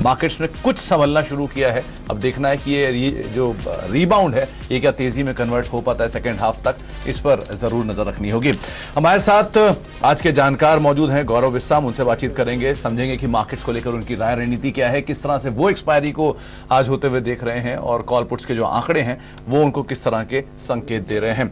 Markets में कुछ संभलना शुरू किया है। अब देखना है कि ये जो रीबाउंड है ये क्या तेजी में कन्वर्ट हो पाता है सेकेंड हाफ तक, इस पर जरूर नजर रखनी होगी। हमारे साथ आज के जानकार मौजूद हैं, गौरव विश्राम, उनसे बातचीत करेंगे, समझेंगे कि मार्केट्स को लेकर उनकी राय रणनीति क्या है, किस तरह से वो एक्सपायरी को आज होते हुए देख रहे हैं और कॉल पुट्स के जो आंकड़े हैं वो उनको किस तरह के संकेत दे रहे हैं।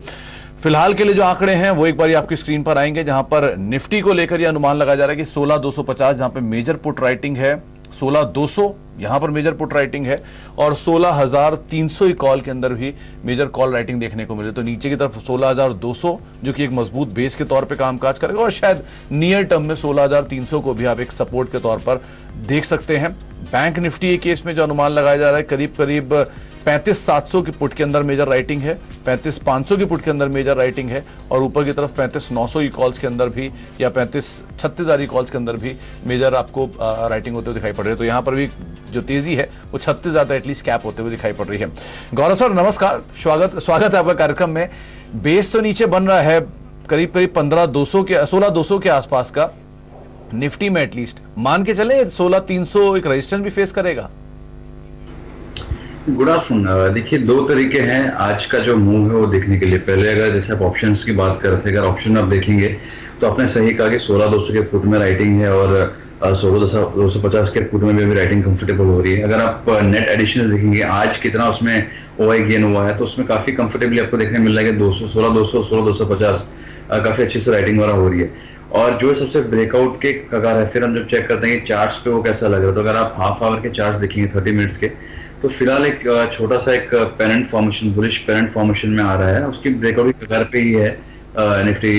फिलहाल के लिए जो आंकड़े हैं वो एक बार आपकी स्क्रीन पर आएंगे, जहां पर निफ्टी को लेकर यह अनुमान लगाया जा रहा है कि 16,250 जहां पे मेजर पुट राइटिंग है, 16,200 यहां पर मेजर पुट राइटिंग है और 16,300 ही कॉल के अंदर भी मेजर कॉल राइटिंग देखने को मिले। तो नीचे की तरफ 16,200 जो कि एक मजबूत बेस के तौर पे कामकाज करेगा और शायद नियर टर्म में 16,300 को भी आप एक सपोर्ट के तौर पर देख सकते हैं। बैंक निफ्टी केस में जो अनुमान लगाया जा रहा है करीब करीब 35,700 की पुट के अंदर मेजर राइटिंग है, 35,500 की पुट के अंदर मेजर राइटिंग है और ऊपर की तरफ 35,900 की कॉल्स के अंदर भी या 36,000 कॉल्स के अंदर भी मेजर आपको राइटिंग होते हुए दिखाई पड़ रही है। तो यहां पर भी जो तेजी है वो 36,000 एटलीस्ट कैप होते हुए दिखाई पड़ रही है। गौरव सर नमस्कार, स्वागत है आपका कार्यक्रम में। बेस तो नीचे बन रहा है करीब करीब 16,200 के आसपास का, निफ्टी में एटलीस्ट मान के चले 16,300 एक रेजिस्टेंस भी फेस करेगा। Good afternoon. देखिए, दो तरीके हैं आज का जो मूव है वो देखने के लिए। पहले अगर जैसे आप ऑप्शंस की बात कर रहे थे, अगर ऑप्शन आप देखेंगे तो आपने सही कहा कि 16,200 के पुट में राइटिंग है और 16,250 के पुट में भी राइटिंग कंफर्टेबल हो रही है। अगर आप नेट एडिशंस देखेंगे आज कितना उसमें ओआई गेन हुआ है तो उसमें काफी कंफर्टेबली आपको देखने मिल रहा है कि 16,250 काफी अच्छे से राइटिंग वाला हो रही है। और जो सबसे ब्रेकआउट के कगार है, फिर हम जब चेक करते हैं कि चार्ट्स पे वो कैसा लग रहा है, तो अगर आप हाफ आवर के चार्ट्स देखेंगे 30 मिनट्स के, तो फिलहाल एक छोटा सा एक parent formation, bullish parent formation में आ रहा है, उसकी ब्रेकआउट की कगार पे ही है। निफ्टी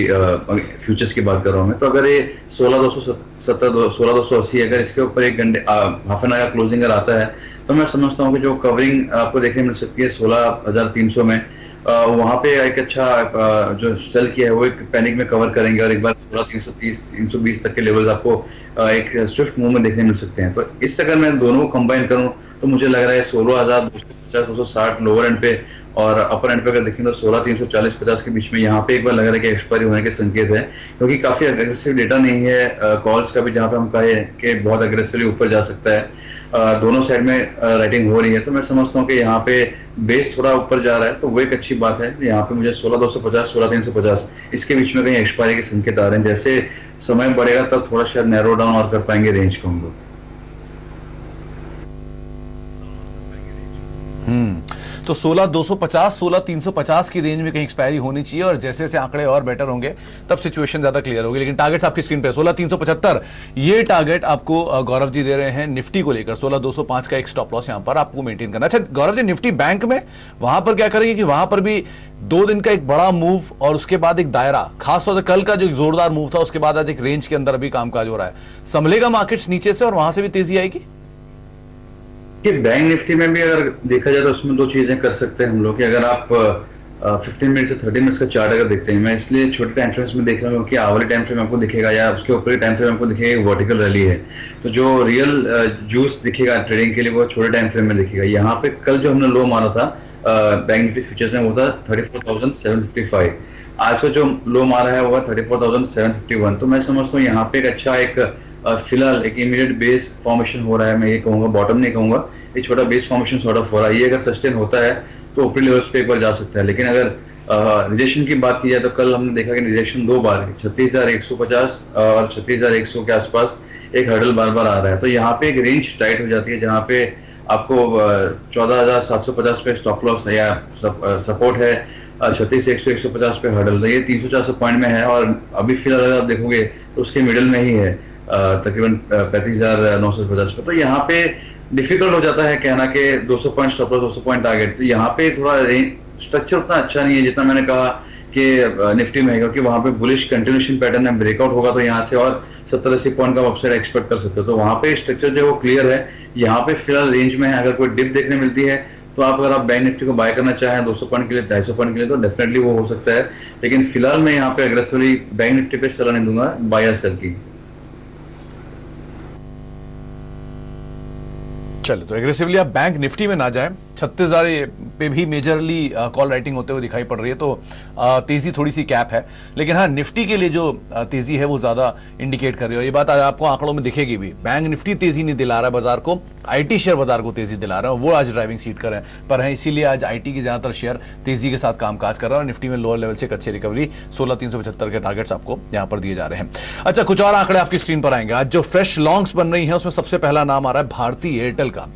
फ्यूचर्स की बात कर रहा हूँ मैं। तो अगर ये 16,270 16,280 अगर इसके ऊपर एक घंटे हाफ एन आवर क्लोजिंग अगर आता है तो मैं समझता हूँ कि जो कवरिंग आपको देखने मिल सकती है 16,300 में, वहां पे एक अच्छा जो सेल किया है वो एक पैनिक में कवर करेंगे और एक बार 16,330 320 तक के लेवल्स आपको एक स्विफ्ट मूव में देखने मिल सकते हैं। तो इससे अगर मैं दोनों को कंबाइन करूं तो मुझे लग रहा है 16,250 260 लोअर एंड पे और अपर एंड पे अगर देखें तो 16,340-50 के बीच में यहाँ पे एक बार लग रहा है कि एक्सपायरी होने के संकेत है, क्योंकि काफी अग्रेसिव डेटा नहीं है कॉल्स का भी जहाँ पे हम कहे कि बहुत अग्रेसिवली ऊपर जा सकता है। दोनों साइड में राइटिंग हो रही है, तो मैं समझता हूँ कि यहाँ पे बेस थोड़ा ऊपर जा रहा है, तो वो एक अच्छी बात है। यहाँ पे मुझे 16,250 16,350 इसके बीच में कहीं एक्सपायरी के संकेत आ रहे हैं। जैसे समय बढ़ेगा तब थोड़ा शायद नैरो डाउन और कर पाएंगे रेंज को हम लोग। तो 16,250 16,350 की रेंज में कहीं एक्सपायरी होनी चाहिए और जैसे जैसे आंकड़े और बेटर होंगे तब सिचुएशन ज्यादा क्लियर होगी। लेकिन टारगेट्स आपकी स्क्रीन पे 16,375 ये टारगेट आपको गौरव जी दे रहे हैं निफ्टी को लेकर। 16,205 का एक स्टॉप लॉस यहां पर आपको मेंटेन करना। अच्छा गौरव जी, निफ्टी बैंक में वहां पर क्या करेंगे कि वहां पर भी 2 दिन का एक बड़ा मूव और उसके बाद एक दायरा, खासतौर से कल का जो जोरदार मूव था उसके बाद आज एक रेंज के अंदर अभी कामकाज हो रहा है, संभलेगा मार्केट्स नीचे से और वहां से भी तेजी आएगी? कि बैंक निफ्टी में भी अगर देखा जाए तो उसमें दो चीजें कर सकते हैं हम लोग कि अगर आप 15 मिनट से 30 मिनट्स का चार्ट अगर देखते हैं, मैं इसलिए छोटे टाइम फ्रेम्स में देख रहा हूँ कि आवली टाइम फ्रेम आपको दिखेगा या उसके ऊपर टाइम फ्रेम आपको दिखेगा वर्टिकल रैली है, तो जो रियल जूस दिखेगा ट्रेडिंग के लिए वो छोटे टाइम फ्रेम में दिखेगा। यहाँ पे कल जो हमने लो मारा था बैंक निफ्टी फ्यूचर्स में वो था 34,755, आज का जो लो मारा है वो 34,751। तो मैं समझता हूँ यहाँ पे एक अच्छा एक फिलहाल एक इमीडिएट बेस फॉर्मेशन हो रहा है। मैं ये कहूंगा बॉटम नहीं कहूंगा, एक छोटा बेस फॉर्मेशन सॉर्ट ऑफ हो रहा है। ये अगर सस्टेन होता है तो ऊपरी लेवल्स पे एक बार जा सकता है। लेकिन अगर रिजेक्शन की बात की जाए तो कल हमने देखा कि रिजेक्शन 2 बार 36,150 और 36,100 के आसपास एक हर्डल बार बार आ रहा है। तो यहाँ पे एक रेंज टाइट हो जाती है जहाँ पे आपको 14,750 पे स्टॉप लॉस या सपोर्ट है, 36,100 150 पे हर्डल, ये 300-400 पॉइंट में है और अभी फिलहाल अगर आप देखोगे तो उसके मिडिल में ही है तकरीबन 35,950 पे। तो यहाँ पे डिफिकल्ट हो जाता है कहना कि 200 point stop loss 200 point target. तो यहाँ पे थोड़ा स्ट्रक्चर उतना अच्छा नहीं है जितना मैंने कहा कि निफ्टी में है, क्योंकि वहां पे बुलिश कंटिन्यूएशन पैटर्न है, ब्रेकआउट होगा तो यहाँ से और 70-80 पॉइंट का अपसाइड एक्सपेक्ट कर सकते हो। तो वहां पे स्ट्रक्चर जो वो क्लियर है, यहाँ पे फिलहाल रेंज में है। अगर कोई डिप देखने मिलती है तो आप अगर आप बैंक निफ्टी को बाय करना चाहें 200 पॉइंट के लिए 250 पॉइंट के लिए तो डेफिनेटली वो हो सकता है। लेकिन फिलहाल मैं यहाँ पे अग्रेसिवली बैंक निफ्टी पे सलाह नहीं दूंगा बाय या सेल की। चलो तो एग्रेसिवली आप बैंक निफ्टी में ना जाएं, 36,000 पे भी मेजरली कॉल राइटिंग होते हुए दिखाई पड़ रही है, तो तेजी थोड़ी सी कैप है। लेकिन हाँ, निफ्टी के लिए जो तेजी है वो ज्यादा इंडिकेट कर रही है। ये बात आज आपको आंकड़ों में दिखेगी भी। बैंक निफ्टी तेजी नहीं दिला रहा है बाजार को, आईटी शेयर बाजार को तेजी दिला रहा है, वो आज ड्राइविंग सीट पर है। इसीलिए आज आईटी की ज्यादातर शेयर तेजी के साथ कामकाज कर रहा है और निफ्टी में लोअर लेवल से एक अच्छी रिकवरी 16,375 के टारगेट्स आपको यहां पर दिए जा रहे हैं। अच्छा, कुछ और आंकड़े आपकी स्क्रीन पर आएंगे। आज जो फ्रेश लॉन्ग्स बन रही है उसमें सबसे पहला नाम आ रहा है भारती एयरटेल का।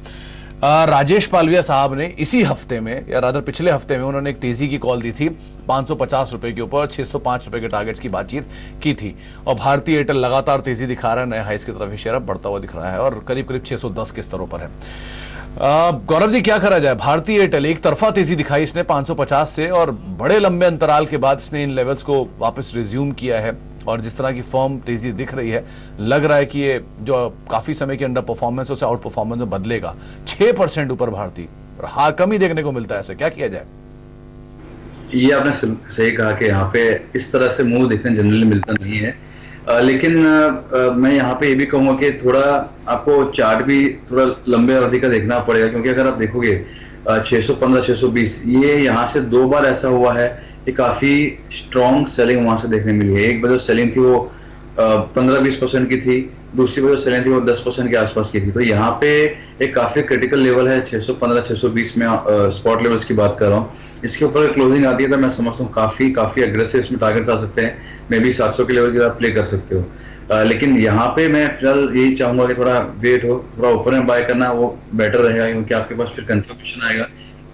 राजेश पालविया साहब ने इसी हफ्ते में, या रादर पिछले हफ्ते में, उन्होंने एक तेजी की कॉल दी थी 550 रुपए के ऊपर, 605 रुपए के टारगेट्स की बातचीत की थी। और भारतीय एयरटेल लगातार तेजी दिखा रहा है, नए हाइस की तरफ शेयर अब बढ़ता हुआ दिख रहा है और करीब करीब 610 के स्तरों पर है। गौरव जी, क्या करा जाए? भारतीय एयरटेल एक तरफा तेजी दिखाई इसने 550 से, और बड़े लंबे अंतराल के बाद इसने इन लेवल्स को वापस रिज्यूम किया है। और जिस तरह की फर्म तेजी दिख रही है, लग रहा है कि ये जो काफी समय के अंडर परफॉर्मेंस उसे आउट परफॉर्मेंस में बदलेगा। 6% ऊपर भारतीय, हाँ कम ही देखने को मिलता है। ऐसे क्या किया जाए? ये आपने सही कहा कि यहाँ पे इस तरह से मूव देखने जनरली मिलता नहीं है। लेकिन मैं यहाँ पे ये भी कहूंगा कि थोड़ा आपको चार्ट भी थोड़ा लंबे अवधि का देखना पड़ेगा, क्योंकि अगर आप देखोगे 615 620 ये यहाँ से 2 बार ऐसा हुआ है कि काफी स्ट्रॉन्ग सेलिंग वहां से देखने मिली है। एक बार जो सेलिंग थी वो 15-20% की थी, दूसरी बार जो सेलिंग थी वो 10% के आसपास की थी। तो यहाँ पे एक काफी क्रिटिकल लेवल है 615 620 में, स्पॉट लेवल्स की बात कर रहा हूँ। इसके ऊपर क्लोजिंग आती है तो मैं समझता हूँ काफी अग्रेसिव इसमें टारगेट्स आ सकते हैं। मे बी 700 के लेवल की आप प्ले कर सकते हो। लेकिन यहाँ पे मैं फिलहाल यही चाहूंगा कि थोड़ा वेट हो, थोड़ा ऊपर में बाय करना वो बेटर रहेगा, क्योंकि आपके पास फिर कंफर्मेशन आएगा।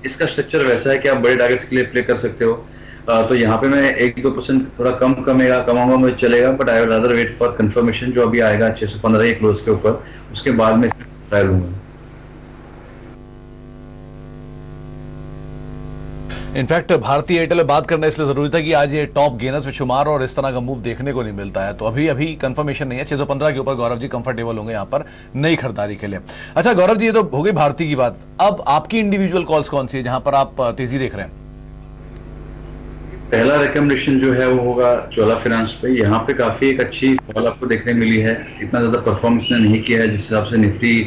इसका स्ट्रक्चर वैसा है कि आप बड़े टारगेट्स के लिए प्ले कर सकते हो। तो यहाँ पे मैं 1-2% थोड़ा कमाऊंगा मुझे चलेगा, but I will rather wait for confirmation जो अभी आएगा 615 के क्लोज के ऊपर, उसके बाद में ट्राई लूंगा। इनफैक्ट भारतीय एयरटेल में बात करना इसलिए जरूरी था कि आज ये टॉप गेनर्स में शुमार और इस तरह का मूव देखने को नहीं मिलता है, तो अभी कंफर्मेशन नहीं है। 615 के ऊपर गौरव जी कंफर्टेबल होंगे यहाँ पर नई खरीदारी के लिए। अच्छा गौरव जी, ये तो हो गई भारतीय की बात। अब आपकी इंडिविजुअल कॉल्स कौन सी है जहां पर आप तेजी देख रहे हैं? पहला रिकमेंडेशन जो है वो होगा चोला फाइनेंस पे। यहाँ पे काफी एक अच्छी कॉल आपको देखने मिली है। इतना ज्यादा परफॉर्मेंस ने नहीं किया है जिस हिसाब से निफ्टी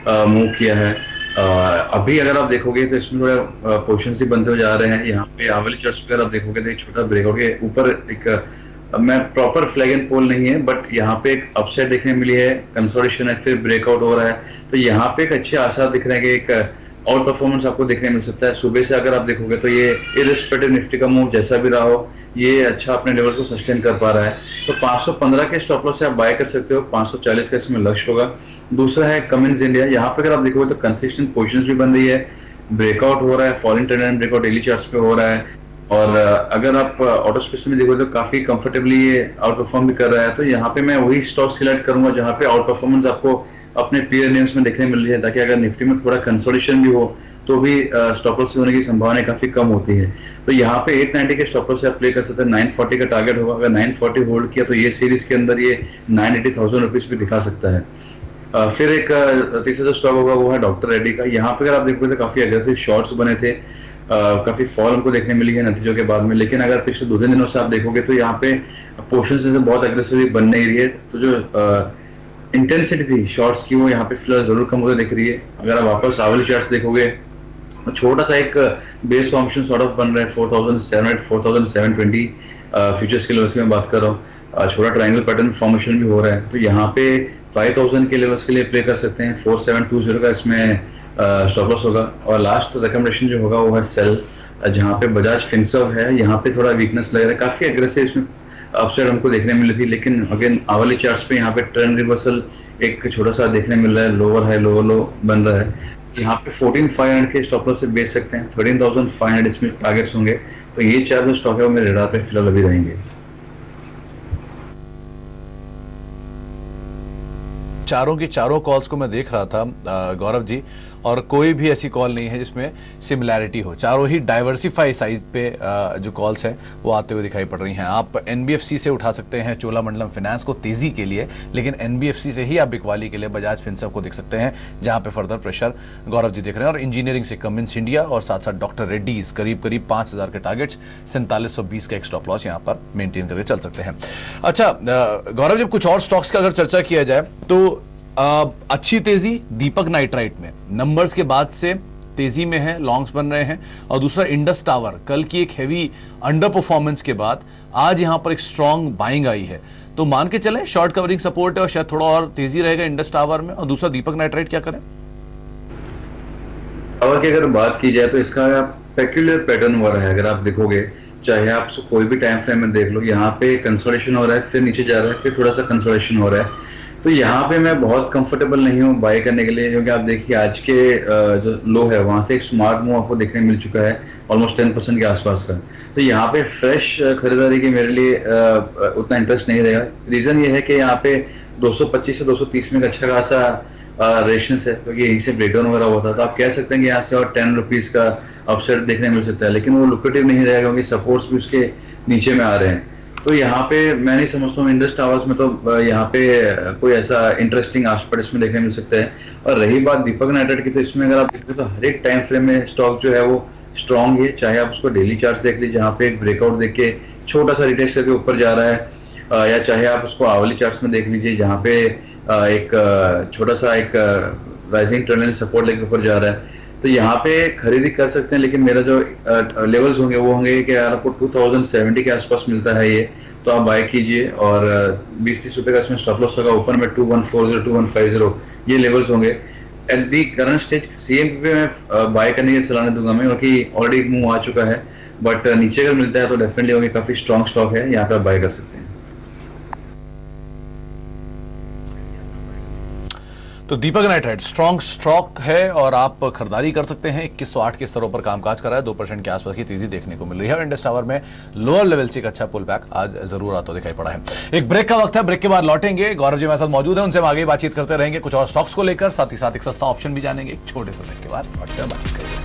मूव किया है। अभी अगर आप देखोगे तो इसमें थोड़े पोर्शंस ही बनते हुए जा रहे हैं। यहाँ पे आवली चार्ट्स पे अगर आप देखोगे तो एक छोटा ब्रेकआउट के ऊपर एक मैं प्रॉपर फ्लैग एंड पोल नहीं है, बट यहाँ पे एक अपसाइड देखने मिली है, कंसोलिडेशन है, फिर ब्रेकआउट हो रहा है। तो यहाँ पे एक अच्छे आसार दिख रहे हैं कि एक आउट परफॉर्मेंस आपको देखने मिल सकता है। सुबह से अगर आप देखोगे तो ये इररिस्पेक्टिव निफ्टी का मूव जैसा भी रहा हो, ये अच्छा अपने लेवल को सस्टेन कर पा रहा है। तो 515 के स्टॉप लॉस से आप बाय कर सकते हो, 540 का इसमें लक्ष्य होगा। दूसरा है कमिंस इंडिया। यहाँ पे अगर आप देखोगे तो कंसिस्टेंट पोजीशंस भी बन रही है, ब्रेकआउट हो रहा है, falling trend and breakout daily charts पे हो रहा है। और अगर आप ऑटो स्पेस में देखोगे तो काफी कंफर्टेबली ये आउट परफॉर्म भी कर रहा है। तो यहाँ पे मैं वही स्टॉक सिलेक्ट करूंगा जहाँ पे आउट परफॉर्मेंस आपको अपने पीयर नेम्स में देखने मिल रही है, ताकि अगर निफ्टी में थोड़ा कंसोलिडेशन भी हो तो भी स्टॉप लॉस होने की संभावना काफी कम होती है। तो यहाँ पे 890 के स्टॉप लॉस से आप प्ले कर सकते हैं। 940 का टारगेट होगा, अगर 940 होल्ड किया तो ये सीरीज के अंदर ये 980,000 रुपीज भी दिखा सकता है। फिर एक तीसरा जो स्टॉक होगा वो है डॉक्टर रेड्डी का। यहाँ पे अगर आप देखोगे तो काफी अग्रेसिव शॉर्ट्स बने थे, काफी फॉल हमको देखने मिली है नतीजों के बाद में। लेकिन अगर पिछले 2-3 दिनों से आप देखोगे तो यहाँ पे पोर्शन से बहुत अग्रेसिवली बन नहीं रही है। तो जो इंटेंसिटी थी शॉर्ट्स की वो यहाँ पे फिलहाल जरूर कम होकर दिख रही है। अगर आप वापस आवली चार्ट्स देखोगे, छोटा सा एक बेस फॉर्मेशन सॉर्ट ऑफ बन रहा है 4700 4720 फ्यूचर्स के लेवल्स की मैं बात कर रहा हूँ। छोटा ट्रायंगल पैटर्न फॉर्मेशन भी हो रहा है। तो यहाँ पे 5000 के लेवल्स के लिए प्ले कर सकते हैं। 4720 का इसमें स्टॉप लॉस होगा। और लास्ट रिकमेंडेशन जो होगा वो है सेल, जहाँ पे बजाज फिनसर्व है। यहाँ पे थोड़ा वीकनेस लग रहा है, काफी अग्रेसिव इसमें अपसाइड हमको देखने मिली थी। लेकिन अगेन आवली चार्ट्स पे यहाँ पे ट्रेंड रिवर्सल एक छोटा सा देखने मिल रहा है, लोअर हाई लोअर लो बन रहा है। यहाँ पे 14,500 के स्टॉप लॉस से बेच सकते हैं, 13,500 इसमें टारगेट्स होंगे। तो ये 4 जो स्टॉक है वो मेरे रेडार पे फिलहाल अभी रहेंगे। चारों की चारों कॉल्स को मैं देख रहा था गौरव जी, और कोई भी ऐसी कॉल नहीं है जिसमें सिमिलैरिटी हो। चारों ही डाइवर्सिफाई साइज पे जो कॉल्स हैं वो आते हुए दिखाई पड़ रही हैं। आप एनबीएफसी से उठा सकते हैं चोलामंडलम फाइनेंस को तेजी के लिए, लेकिन एनबीएफसी से ही आप बिकवाली के लिए बजाज फिनसर्व को देख सकते हैं, जहां पे फर्दर प्रेशर गौरव जी देख रहे हैं। और इंजीनियरिंग से कमिंस इंडिया और साथ साथ डॉक्टर रेड्डीज करीब 5,000 के टारगेट्स, 4720 का एक स्टॉप लॉस यहाँ पर मेंटेन करके चल सकते हैं। अच्छा गौरव, जब कुछ और स्टॉक्स का अगर चर्चा किया जाए तो अच्छी तेजी दीपक नाइट्राइट में, नंबर्स के बाद से तेजी में है, लॉन्ग्स बन रहे हैं। और दूसरा इंडस टावर, कल की एक हैवी अंडर परफॉर्मेंस के बाद आज यहां पर एक स्ट्रॉन्ग बाइंग आई है, तो मान के चलें शॉर्ट कवरिंग सपोर्ट है और शायद थोड़ा और तेजी रहेगा इंडस टावर में। और दूसरा दीपक नाइट्राइट क्या करें? टावर की अगर बात की जाए तो इसका पेक्यूलर पैटर्न हो रहा है। अगर आप देखोगे, चाहे आप कोई भी टाइम फ्रेम में देख लो, यहाँ पे कंसोलिडेशन हो रहा है, फिर नीचे जा रहा है, फिर थोड़ा सा कंसोलिडेशन हो रहा है। तो यहाँ पे मैं बहुत कंफर्टेबल नहीं हूँ बाय करने के लिए, क्योंकि आप देखिए आज के जो लो है वहां से एक स्मार्ट मूव आपको देखने मिल चुका है ऑलमोस्ट 10% के आसपास का। तो यहाँ पे फ्रेश खरीदारी की मेरे लिए उतना इंटरेस्ट नहीं रहेगा। रीजन ये है कि यहाँ पे 225 से 230 में एक अच्छा खासा रेशंस है, क्योंकि यहीं से ब्रेकडाउन वगैरह होता है। तो आप कह सकते हैं कि यहाँ से और 10 रुपीज का अपसाइड देखने मिल सकता है, लेकिन वो लुक्रेटिव नहीं रहेगा क्योंकि सपोर्ट्स भी उसके नीचे में आ रहे हैं। तो यहाँ पे मैं नहीं समझता हूँ इंडस टावर्स में तो यहाँ पे कोई ऐसा इंटरेस्टिंग आस्पेक्ट इसमें देखने मिल सकता है। और रही बात दीपक नाइट्राइट की, तो इसमें अगर आप देखते तो हर एक टाइम फ्रेम में स्टॉक जो है वो स्ट्रॉन्ग है। चाहे आप उसको डेली चार्ट देख लीजिए, जहाँ पे एक ब्रेकआउट देख के छोटा सा रिटेस्ट करके ऊपर जा रहा है, या चाहे आप उसको आवली चार्ट में देख लीजिए, जहाँ पे एक छोटा सा एक राइजिंग ट्रेंड सपोर्ट लेके ऊपर जा रहा है। तो यहाँ पे खरीदी कर सकते हैं, लेकिन मेरा जो लेवल्स होंगे वो होंगे कि यार आपको 2070 के आसपास मिलता है ये, तो आप बाय कीजिए। और 20-30 रुपए का इसमें स्टॉप लॉस होगा, ऊपर में 2140 2150 ये लेवल्स होंगे। At the current stage CM पे मैं बाय करने की सलाह नहीं दूंगा मैं, क्योंकि ऑलरेडी मूव आ चुका है। बट नीचे अगर मिलता है तो डेफिनेटली होंगे, काफी स्ट्रॉन्ग स्टॉक है, यहाँ पे आप बाय कर सकते हैं। तो दीपक नाइट्राइट स्ट्रॉन्ग स्टॉक है और आप खरीदारी कर सकते हैं। 2108 के स्तरों पर कामकाज कर रहा है, 2% के आसपास की तेजी देखने को मिल रही है। और इंडस टावर में लोअर लेवल से एक अच्छा पुल बैक आज जरूर आता दिखाई पड़ा है। एक ब्रेक का वक्त है, ब्रेक के बाद लौटेंगे। गौरव जी मेरे साथ मौजूद है, उनसे हम आगे बातचीत करते रहेंगे कुछ और स्टॉक्स को लेकर, साथ ही साथ एक सस्ता ऑप्शन भी जानेंगे। एक छोटे से ब्रेक के बाद लौटकर बातचीत करेंगे।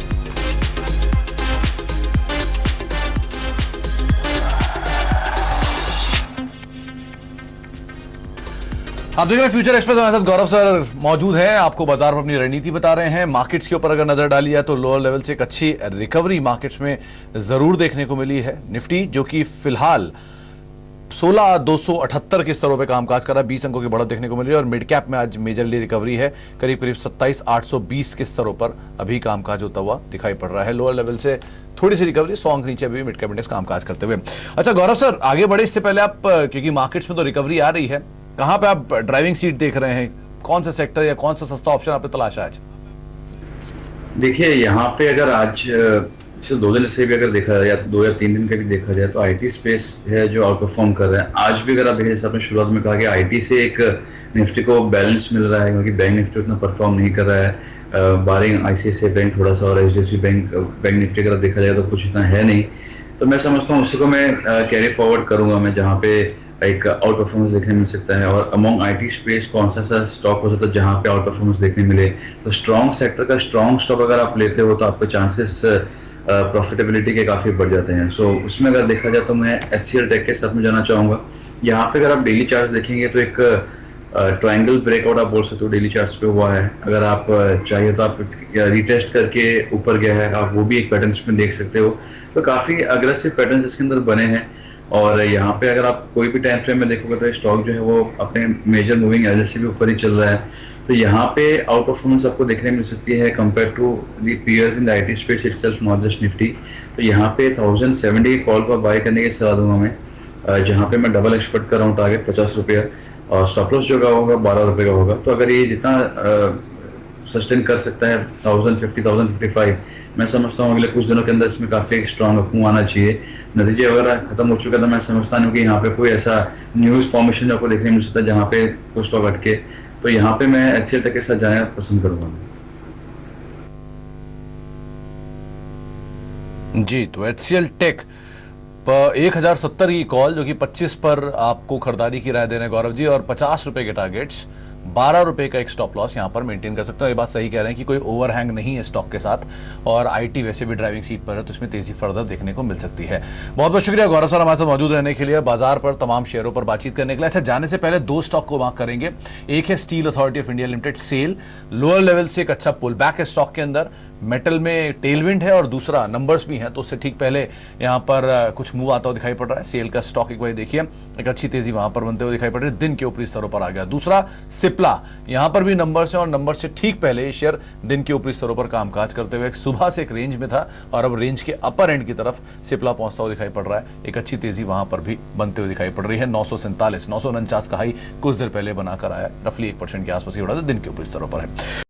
आप देख रहे हैं फ्यूचर एक्सप्रेस, हमारे साथ गौरव सर मौजूद है, आपको बाजार पर अपनी रणनीति बता रहे हैं। मार्केट्स के ऊपर अगर नजर डाली जाए तो लोअर लेवल से एक अच्छी रिकवरी मार्केट्स में जरूर देखने को मिली है। निफ्टी जो कि फिलहाल 16,278 के स्तरों पे कामकाज कर रहा है, 20 अंकों की बढ़त देखने को मिल रही है। और मिड कैप में आज मेजरली रिकवरी है, करीब करीब 27,820 के स्तरों पर अभी कामकाज होता हुआ दिखाई पड़ रहा है। लोअर लेवल से थोड़ी सी रिकवरी, 100 अंक नीचे अभी मिड कैप इंडेक्स कामकाज करते हुए। अच्छा गौरव सर, आगे बढ़े इससे पहले आप, क्योंकि मार्केट्स में तो रिकवरी आ रही है, कहां पे आप ड्राइविंग सीट देख रहे हैं? कौन सा सेक्टर या कौन सा सस्ता ऑप्शन आपने तलाशा आज? देखिए यहाँ पे अगर आज 2 दिन से भी अगर देखा जाए, या 2 या 3 दिन का भी देखा जाए, तो आईटी स्पेस है जो आउट परफॉर्म कर रहा है। आज भी अगर आप देखें, जैसे आपने शुरुआत में कहा कि आईटी से एक निफ्टी को बैलेंस मिल रहा है, क्योंकि बैंक निफ्टी उतना परफॉर्म नहीं कर रहा है। बारिंग आईसीआईसीआई बैंक थोड़ा सा और एचडीएफसी बैंक निफ्टी अगर देखा जाए तो कुछ इतना है नहीं। तो मैं समझता हूँ उसी को मैं कैरी फॉरवर्ड करूंगा मैं, जहाँ पे एक आउट परफॉर्मेंस देखने मिल सकता है। और अमॉन्ग आईटी स्पेस कौन सा स्टॉक हो सकता है जहां पे आउट परफॉर्मेंस देखने मिले? तो स्ट्रॉन्ग सेक्टर का स्ट्रॉन्ग स्टॉक अगर आप लेते हो तो आपके चांसेस प्रॉफिटेबिलिटी के काफी बढ़ जाते हैं। सो उसमें अगर देखा जाए तो मैं एचसीएल टेक के साथ में जाना चाहूंगा। यहाँ पे अगर आप डेली चार्ट देखेंगे तो एक ट्रायंगल ब्रेकआउट आप बोल सकते हो डेली चार्ट्स पे हुआ है। अगर आप चाहिए तो आप रिटेस्ट करके ऊपर गया है, आप वो भी एक पैटर्न में देख सकते हो। तो काफी अग्रेसिव पैटर्न इसके अंदर बने हैं। और यहाँ पे अगर आप कोई भी टाइम फ्रेम में देखोगे तो स्टॉक जो है वो अपने मेजर मूविंग एवरेज से भी ऊपर ही चल रहा है। तो यहाँ पे आउट परफॉर्मेंस आपको देखने मिल सकती है compare to the peers in the IT space itself, not just Nifty. तो यहाँ पे 1070 कॉल पर बाय करने की सलाह दूंगा मैं, जहाँ पे मैं डबल एक्सपेक्ट कर रहा हूँ टारगेट 50 रुपया, और स्टॉप लॉस जो होगा 12 रुपए का होगा। तो अगर ये जितना सस्टेन कर सकता है 1050, 1055, मैं समझता हूँ अगले कुछ दिनों के अंदर इसमें काफी एक स्ट्रॉन्ग मूव आना चाहिए। नतीजे वगैरह खत्म हो चुका था, मैं समझता नहीं कि यहाँ पे कोई ऐसा न्यूज फॉर्मेशन आपको देखने मिल सकता है जहाँ पे कुछ स्टॉक अटके। तो यहाँ पे मैं एचसीएल टेक के साथ जाना पसंद करूंगा जी। तो एचसीएल टेक 1070 की कॉल, जो कि 25 पर आपको खरीदारी की राय दे रहे हैं गौरव जी, और 50 रुपए के टारगेट्स, 12 रुपए का एक स्टॉप लॉस यहां पर मेंटेन कर सकते हो। ये बात सही कह रहे हैं कि कोई ओवरहैंग नहीं है स्टॉक के साथ, और आईटी वैसे भी ड्राइविंग सीट पर है, तो इसमें तेजी फर्दर देखने को मिल सकती है। बहुत बहुत शुक्रिया गौरव सर हमारे साथ मौजूद रहने के लिए, बाजार पर तमाम शेयरों पर बातचीत करने के लिए। अच्छा, जाने से पहले 2 स्टॉक को मार्क करेंगे। एक है Steel Authority of India Limited, SAIL, lower level से एक अच्छा पुल बैक है स्टॉक के अंदर, मेटल में टेलविंड है और दूसरा नंबर्स भी हैं, तो उससे ठीक पहले यहाँ पर कुछ मूव आता हुआ दिखाई पड़ रहा है। सेल का स्टॉक एक बार देखिए, एक अच्छी तेजी वहां पर बनते हुए दिखाई पड़ रही है, दिन के ऊपरी स्तरों पर आ गया। दूसरा सिप्ला, यहां पर भी नंबर्स हैं और नंबर से ठीक पहले शेयर दिन के ऊपरी स्तरों पर कामकाज करते हुए सुबह से एक रेंज में था और अब रेंज के अपर एंड की तरफ सिप्ला पहुंचता हुआ दिखाई पड़ रहा है। एक अच्छी तेजी वहां पर भी बनते हुए दिखाई पड़ रही है। 947 949 का हाई कुछ देर पहले बनाकर आया, रफली 1% के आसपास ही बढ़ा था, दिन के ऊपरी स्तरों पर है।